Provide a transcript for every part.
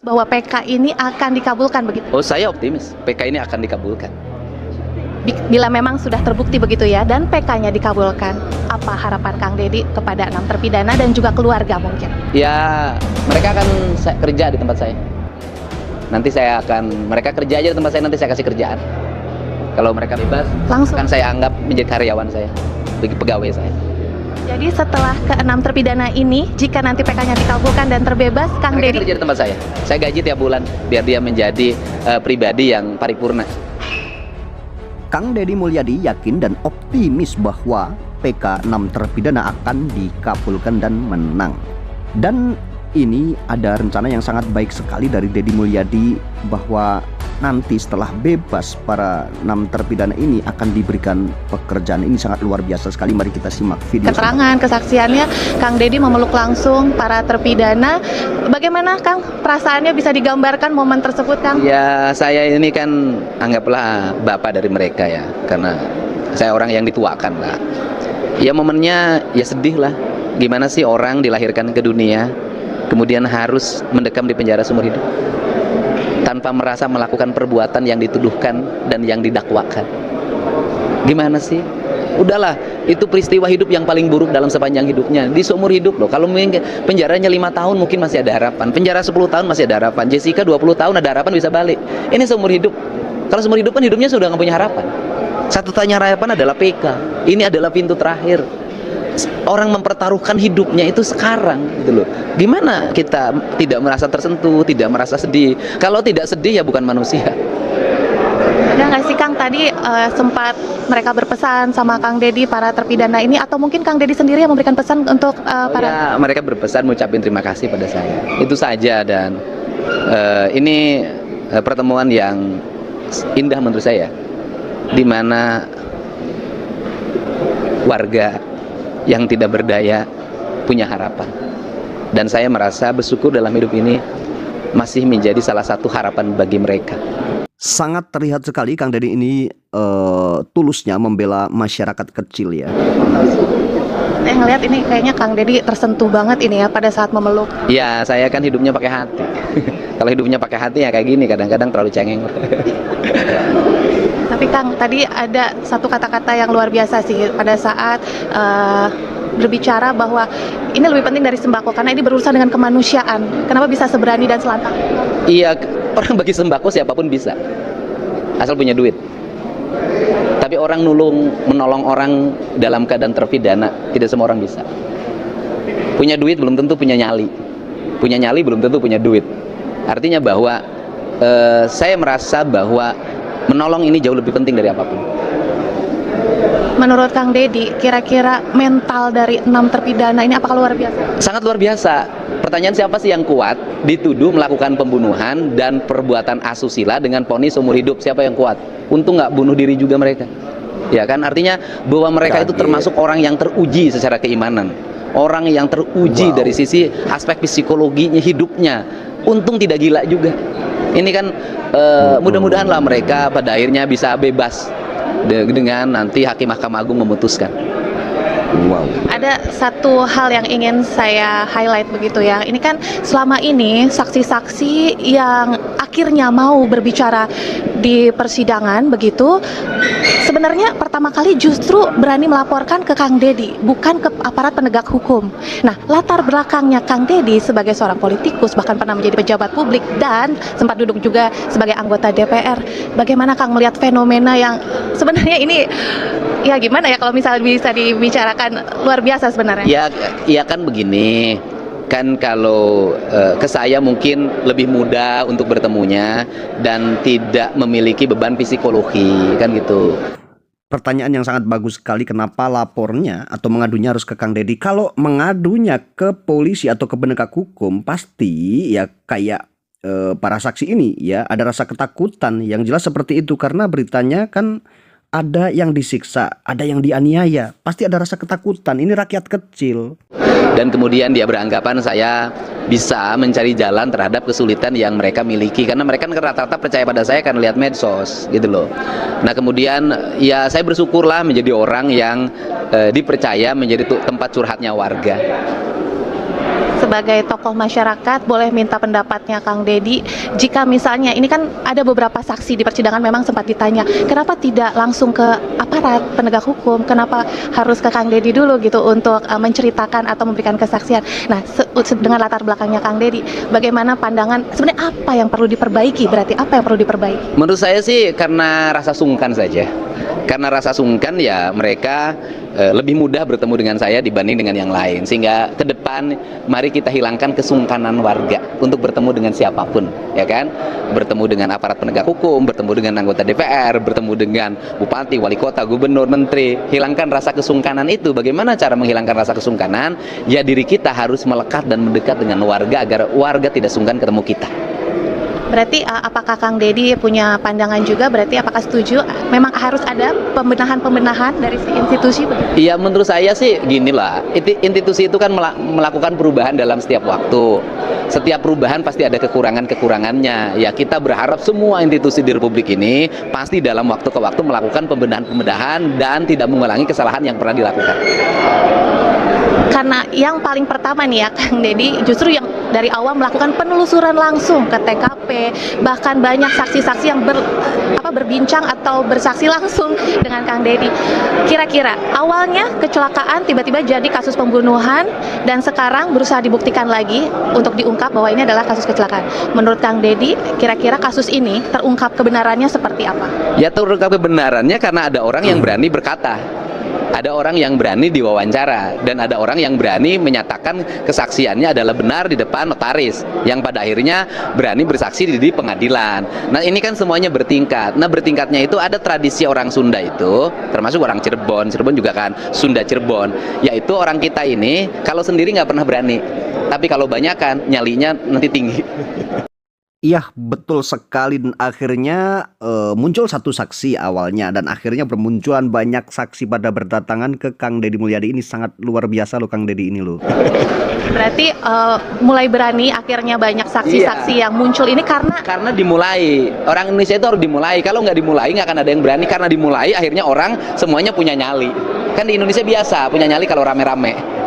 bahwa PK ini akan dikabulkan begitu? Oh, saya optimis PK ini akan dikabulkan. Bila memang sudah terbukti begitu ya, dan PK-nya dikabulkan, apa harapan Kang Deddy kepada 6 terpidana dan juga keluarga mungkin? Ya, mereka akan kerja di tempat saya. Nanti mereka kerja aja di tempat saya, nanti saya kasih kerjaan. Kalau mereka bebas, Langsung. akan saya anggap menjadi karyawan saya, pegawai saya. Jadi setelah ke-6 terpidana ini, jika nanti PK-nya dikabulkan dan terbebas, Kang Mereka Deddy kerja di tempat saya. Saya gaji tiap bulan, biar dia menjadi pribadi yang paripurna. Kang Deddy Mulyadi yakin dan optimis bahwa PK 6 terpidana akan dikabulkan dan menang. Dan ini ada rencana yang sangat baik sekali dari Deddy Mulyadi bahwa nanti setelah bebas para 6 terpidana ini akan diberikan pekerjaan. Ini sangat luar biasa sekali. Mari kita simak video. keterangan, kesaksiannya, Kang Deddy memeluk langsung para terpidana. Bagaimana Kang perasaannya, bisa digambarkan momen tersebut Kang? Ya, saya ini kan anggaplah bapak dari mereka ya, karena saya orang yang dituakan lah. Ya momennya ya sedih lah. Gimana sih orang dilahirkan ke dunia, kemudian harus mendekam di penjara seumur hidup tanpa merasa melakukan perbuatan yang dituduhkan dan yang didakwakan. Gimana sih? Udahlah, itu peristiwa hidup yang paling buruk dalam sepanjang hidupnya. Di seumur hidup loh. Kalau penjaranya 5 tahun mungkin masih ada harapan. Penjara 10 tahun masih ada harapan. Jessica 20 tahun ada harapan bisa balik. Ini seumur hidup. Kalau seumur hidup kan hidupnya sudah nggak punya harapan. Satu-satunya harapan adalah PK. Ini adalah pintu terakhir. Orang mempertaruhkan hidupnya itu sekarang gitu loh. Gimana kita tidak merasa tersentuh, tidak merasa sedih? Kalau tidak sedih ya bukan manusia. Ada nggak sih Kang tadi sempat mereka berpesan sama Kang Deddy para terpidana ini, atau mungkin Kang Deddy sendiri yang memberikan pesan untuk para? Ya, mereka berpesan mengucapkan terima kasih pada saya. Itu saja, dan ini pertemuan yang indah menurut saya, di mana warga yang tidak berdaya punya harapan. Dan saya merasa bersyukur dalam hidup ini masih menjadi salah satu harapan bagi mereka. Sangat terlihat sekali Kang Deddy ini tulusnya membela masyarakat kecil ya. Saya ngelihat ini kayaknya Kang Deddy tersentuh banget ini ya pada saat memeluk. Ya, saya kan hidupnya pakai hati. Kalau hidupnya pakai hati ya kayak gini, kadang-kadang terlalu cengeng. Tapi Kang, tadi ada satu kata-kata yang luar biasa sih pada saat berbicara bahwa ini lebih penting dari sembako karena ini berurusan dengan kemanusiaan. Kenapa bisa seberani dan selantang? Iya, orang bagi sembako siapapun bisa, asal punya duit. Tapi orang menolong orang dalam keadaan terpidana, tidak semua orang bisa. Punya duit belum tentu punya nyali. Punya nyali belum tentu punya duit. Artinya bahwa saya merasa bahwa menolong ini jauh lebih penting dari apapun. Menurut Kang Deddy, kira-kira mental dari 6 terpidana ini apakah luar biasa? Sangat luar biasa. Pertanyaan, siapa sih yang kuat dituduh melakukan pembunuhan dan perbuatan asusila dengan vonis seumur hidup? Siapa yang kuat? Untung nggak bunuh diri juga mereka. Ya kan, artinya bahwa mereka itu termasuk orang yang teruji secara keimanan, orang yang teruji dari sisi aspek psikologinya hidupnya. Untung tidak gila juga. Ini kan mudah-mudahan lah mereka pada akhirnya bisa bebas dengan nanti Hakim Mahkamah Agung memutuskan. Wow. Ada satu hal yang ingin saya highlight begitu ya. Ini kan selama ini saksi-saksi yang akhirnya mau berbicara di persidangan begitu, sebenarnya pertama kali justru berani melaporkan ke Kang Deddy, bukan ke aparat penegak hukum. Nah, latar belakangnya Kang Deddy sebagai seorang politikus, bahkan pernah menjadi pejabat publik dan sempat duduk juga sebagai anggota DPR. Bagaimana Kang melihat fenomena yang sebenarnya ini, ya gimana ya kalau misalnya bisa dibicarakan, luar biasa sebenarnya. Ya kan begini. Kan kalau ke saya mungkin lebih mudah untuk bertemunya dan tidak memiliki beban psikologi, kan gitu. Pertanyaan yang sangat bagus sekali, kenapa lapornya atau mengadunya harus ke Kang Deddy? Kalau mengadunya ke polisi atau ke penegak hukum, pasti ya kayak para saksi ini ya ada rasa ketakutan yang jelas seperti itu, karena beritanya kan ada yang disiksa, ada yang dianiaya, pasti ada rasa ketakutan. Ini rakyat kecil. Dan kemudian dia beranggapan saya bisa mencari jalan terhadap kesulitan yang mereka miliki, karena mereka kan rata-rata percaya pada saya kan lihat medsos gitu loh. Nah kemudian ya saya bersyukurlah menjadi orang yang dipercaya menjadi tempat curhatnya warga. sebagai tokoh masyarakat boleh minta pendapatnya Kang Dedi. Jika misalnya ini kan ada beberapa saksi di persidangan memang sempat ditanya, kenapa tidak langsung ke aparat penegak hukum? Kenapa harus ke Kang Dedi dulu gitu untuk menceritakan atau memberikan kesaksian? Nah, dengan latar belakangnya Kang Dedi, bagaimana pandangan sebenarnya apa yang perlu diperbaiki? Berarti apa yang perlu diperbaiki? Menurut saya sih karena rasa sungkan saja. Karena rasa sungkan ya mereka lebih mudah bertemu dengan saya dibanding dengan yang lain. Sehingga ke depan mari kita hilangkan kesungkanan warga untuk bertemu dengan siapapun, ya kan? Bertemu dengan aparat penegak hukum, bertemu dengan anggota DPR, bertemu dengan bupati, wali kota, gubernur, menteri. Hilangkan rasa kesungkanan itu. Bagaimana cara menghilangkan rasa kesungkanan? Ya diri kita harus melekat dan mendekat dengan warga agar warga tidak sungkan ketemu kita. Berarti apakah Kang Dedi punya pandangan juga, berarti apakah setuju memang harus ada pembenahan dari si institusi? Iya, menurut saya sih gini lah, institusi itu kan melakukan perubahan dalam setiap waktu. Setiap perubahan pasti ada kekurangan-kekurangannya. Ya kita berharap semua institusi di Republik ini pasti dalam waktu ke waktu melakukan pembenahan-pembenahan dan tidak mengulangi kesalahan yang pernah dilakukan. Karena yang paling pertama nih ya Kang Dedi, justru yang dari awal melakukan penelusuran langsung ke TKP, bahkan banyak saksi-saksi yang berbincang atau bersaksi langsung dengan Kang Dedi. Kira-kira awalnya kecelakaan tiba-tiba jadi kasus pembunuhan dan sekarang berusaha dibuktikan lagi untuk diungkap bahwa ini adalah kasus kecelakaan. Menurut Kang Dedi, kira-kira kasus ini terungkap kebenarannya seperti apa? Ya terungkap kebenarannya karena ada orang yang berani berkata. Ada orang yang berani diwawancara dan ada orang yang berani menyatakan kesaksiannya adalah benar di depan notaris yang pada akhirnya berani bersaksi di pengadilan. Nah ini kan semuanya bertingkat. Nah bertingkatnya itu ada tradisi orang Sunda itu, termasuk orang Cirebon juga kan Sunda Cirebon, yaitu orang kita ini kalau sendiri nggak pernah berani, tapi kalau banyak kan nyalinya nanti tinggi. Iya, betul sekali, dan akhirnya muncul satu saksi awalnya dan akhirnya bermunculan banyak saksi pada berdatangan ke Kang Dedi Mulyadi. Ini sangat luar biasa loh Kang Dedi ini loh. Berarti mulai berani akhirnya banyak saksi-saksi yang muncul ini karena dimulai. Orang Indonesia itu harus dimulai. Kalau nggak dimulai nggak akan ada yang berani. Karena dimulai akhirnya orang semuanya punya nyali. Kan di Indonesia biasa punya nyali kalau rame-rame.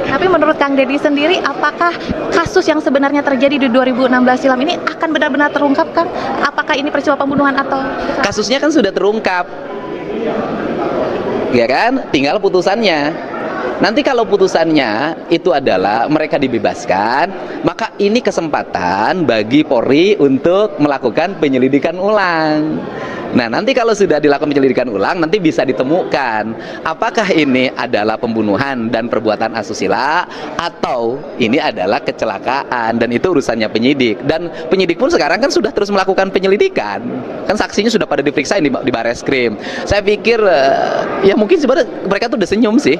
Tapi menurut Kang Dedi sendiri, apakah kasus yang sebenarnya terjadi di 2016 silam ini akan benar-benar terungkap, Kang? Apakah ini peristiwa pembunuhan atau... Kasusnya kan sudah terungkap, ya kan? Tinggal putusannya. Nanti kalau putusannya itu adalah mereka dibebaskan, maka ini kesempatan bagi Polri untuk melakukan penyelidikan ulang. Nah nanti kalau sudah dilakukan penyelidikan ulang, nanti bisa ditemukan apakah ini adalah pembunuhan dan perbuatan asusila atau ini adalah kecelakaan, dan itu urusannya penyidik. Dan penyidik pun sekarang kan sudah terus melakukan penyelidikan, kan saksinya sudah pada diperiksa di Bareskrim. Saya pikir ya mungkin sebenarnya mereka tuh udah senyum sih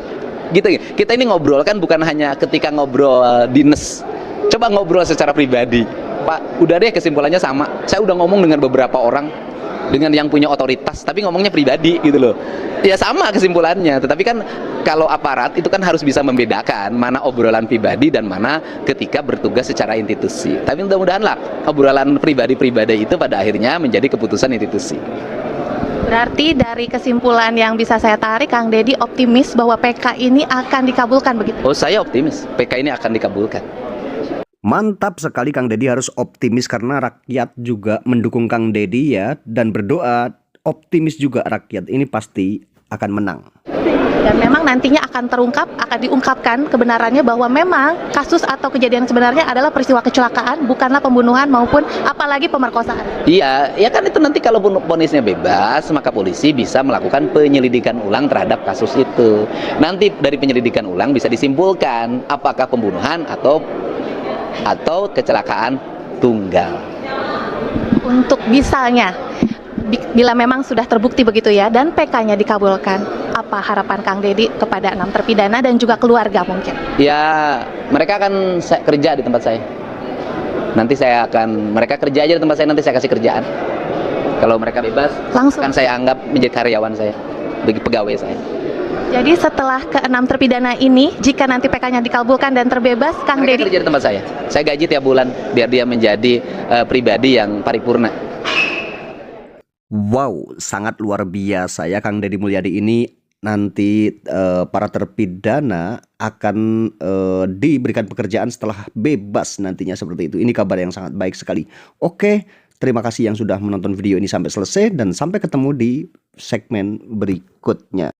gitu. Kita ini ngobrol kan bukan hanya ketika ngobrol dinas, coba ngobrol secara pribadi. Pak, udah deh kesimpulannya sama. Saya udah ngomong dengan beberapa orang, dengan yang punya otoritas, tapi ngomongnya pribadi gitu loh. Ya sama kesimpulannya, tetapi kan kalau aparat itu kan harus bisa membedakan mana obrolan pribadi dan mana ketika bertugas secara institusi. Tapi mudah-mudahan lah obrolan pribadi-pribadi itu pada akhirnya menjadi keputusan institusi. Berarti dari kesimpulan yang bisa saya tarik, Kang Dedi optimis bahwa PK ini akan dikabulkan begitu? Oh, saya optimis PK ini akan dikabulkan. Mantap sekali Kang Dedi, harus optimis karena rakyat juga mendukung Kang Dedi ya, dan berdoa optimis juga rakyat ini pasti akan menang. Dan memang nantinya akan terungkap, akan diungkapkan kebenarannya bahwa memang kasus atau kejadian sebenarnya adalah peristiwa kecelakaan, bukanlah pembunuhan maupun apalagi pemerkosaan. Iya, ya kan itu nanti kalau vonisnya bebas, maka polisi bisa melakukan penyelidikan ulang terhadap kasus itu. Nanti dari penyelidikan ulang bisa disimpulkan apakah pembunuhan atau kecelakaan tunggal. Untuk misalnya, bila memang sudah terbukti begitu ya, dan PK-nya dikabulkan, apa harapan Kang Dedi kepada 6 terpidana dan juga keluarga mungkin? Ya, mereka akan kerja di tempat saya. Nanti mereka kerja aja di tempat saya, nanti saya kasih kerjaan. Kalau mereka bebas, langsung akan saya anggap menjadi karyawan saya, bagi pegawai saya. Jadi setelah ke-6 terpidana ini, jika nanti PK-nya dikabulkan dan terbebas, Kang Dedi kerja di tempat saya. Saya gaji tiap bulan biar dia menjadi pribadi yang paripurna. Wow, sangat luar biasa ya Kang Dedi Mulyadi ini. nanti para terpidana akan diberikan pekerjaan setelah bebas nantinya seperti itu. Ini kabar yang sangat baik sekali. Oke, terima kasih yang sudah menonton video ini sampai selesai dan sampai ketemu di segmen berikutnya.